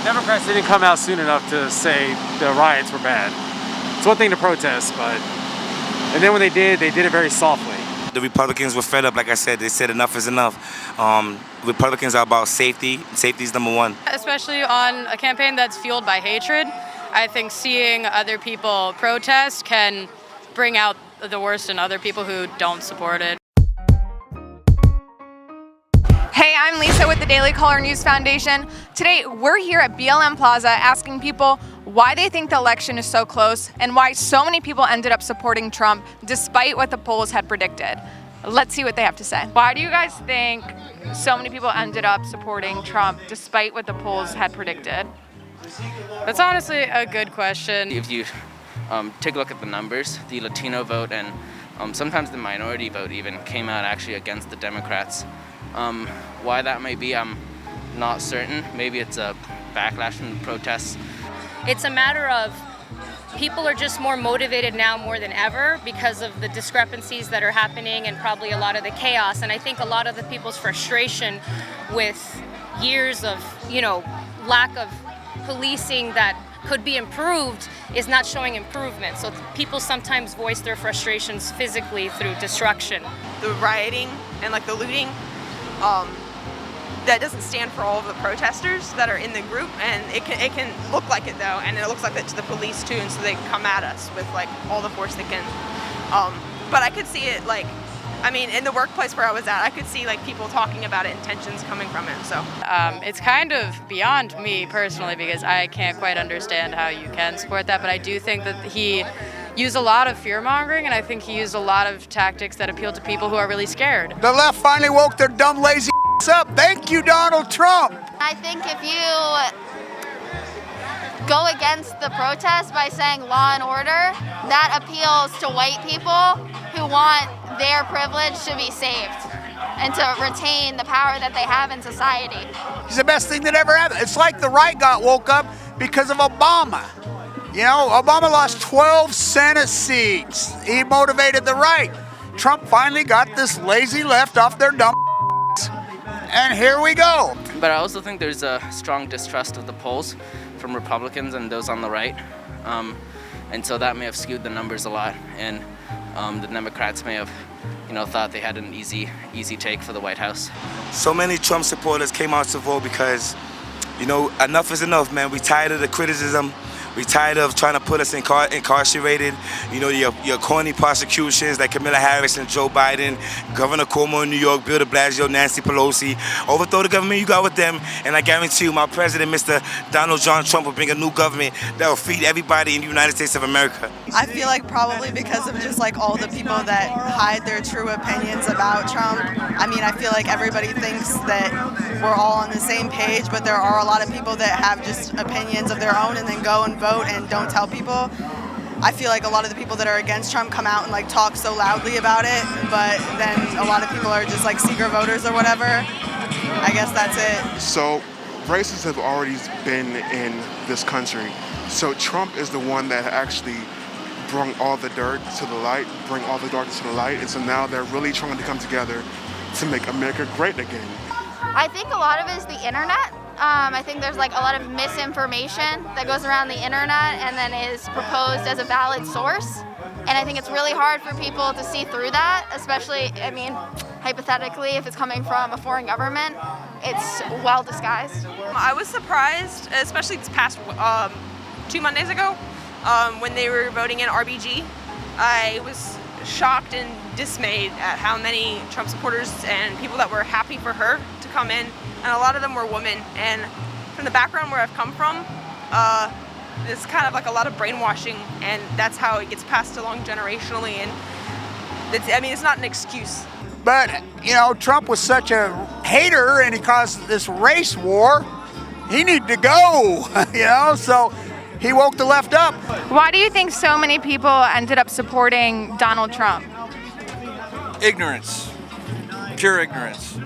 Democrats didn't come out soon enough to say the riots were bad. It's one thing to protest, and then when they did it very softly. The Republicans were fed up, like I said. They said enough is enough. Republicans are about safety. Safety is number one. Especially on a campaign that's fueled by hatred, I think seeing other people protest can bring out the worst in other people who don't support it. Hey, I'm Lisa with the Daily Caller News Foundation. Today, we're here at BLM Plaza asking people why they think the election is so close and why so many people ended up supporting Trump despite what the polls had predicted. Let's see what they have to say. Why do you guys think so many people ended up supporting Trump despite what the polls had predicted? That's honestly a good question. If you take a look at the numbers, the Latino vote and sometimes the minority vote even came out actually against the Democrats. Why that may be, I'm not certain. Maybe it's a backlash from the protests. It's a matter of people are just more motivated now more than ever because of the discrepancies that are happening and probably a lot of the chaos. And I think a lot of the people's frustration with years of, lack of policing that could be improved is not showing improvement. So people sometimes voice their frustrations physically through destruction. The rioting and the looting, that doesn't stand for all of the protesters that are in the group, and it can look like it though, and it looks like that to the police too, and so they come at us with all the force they can. But I could see it in the workplace where I was at, I could see people talking about it and tensions coming from it. So it's kind of beyond me personally because I can't quite understand how you can support that, but I do think that he used a lot of fear-mongering, and I think he used a lot of tactics that appeal to people who are really scared. The left finally woke their dumb, lazy up. Thank you, Donald Trump. I think if you go against the protest by saying law and order, that appeals to white people who want their privilege to be saved and to retain the power that they have in society. It's the best thing that ever happened. It's like the right got woke up because of Obama. Obama lost 12 Senate seats. He motivated the right. Trump finally got this lazy left off their dumb and here we go. But I also think there's a strong distrust of the polls from Republicans and those on the right. And so that may have skewed the numbers a lot. And the Democrats may have thought they had an easy take for the White House. So many Trump supporters came out to vote because, enough is enough, man. We tired of the criticism. We tired of trying to put us incarcerated. Your corny prosecutions like Kamala Harris and Joe Biden, Governor Cuomo in New York, Bill de Blasio, Nancy Pelosi. Overthrow the government you got with them, and I guarantee you my president, Mr. Donald John Trump, will bring a new government that will feed everybody in the United States of America. I feel probably because of just all the people that hide their true opinions about Trump. I feel everybody thinks that we're all on the same page, but there are a lot of people that have just opinions of their own and then go and vote and don't tell people. I feel a lot of the people that are against Trump come out and talk so loudly about it, but then a lot of people are just secret voters or whatever. I guess that's it. So racists have already been in this country. So Trump is the one that actually brought all the dirt to the light, bring all the darkness to the light, and so now they're really trying to come together to make America great again. I think a lot of it is the internet. I think there's a lot of misinformation that goes around the internet and then is proposed as a valid source. And I think it's really hard for people to see through that, especially, hypothetically, if it's coming from a foreign government, it's well disguised. I was surprised, especially this past 2 Mondays ago, when they were voting in RBG. I was shocked and dismayed at how many Trump supporters and people that were happy for her to come in, and a lot of them were women. And from the background where I've come from, it's kind of a lot of brainwashing, and that's how it gets passed along generationally, and it's not an excuse. But, Trump was such a hater and he caused this race war. He needed to go, so he woke the left up. Why do you think so many people ended up supporting Donald Trump? Ignorance, pure ignorance.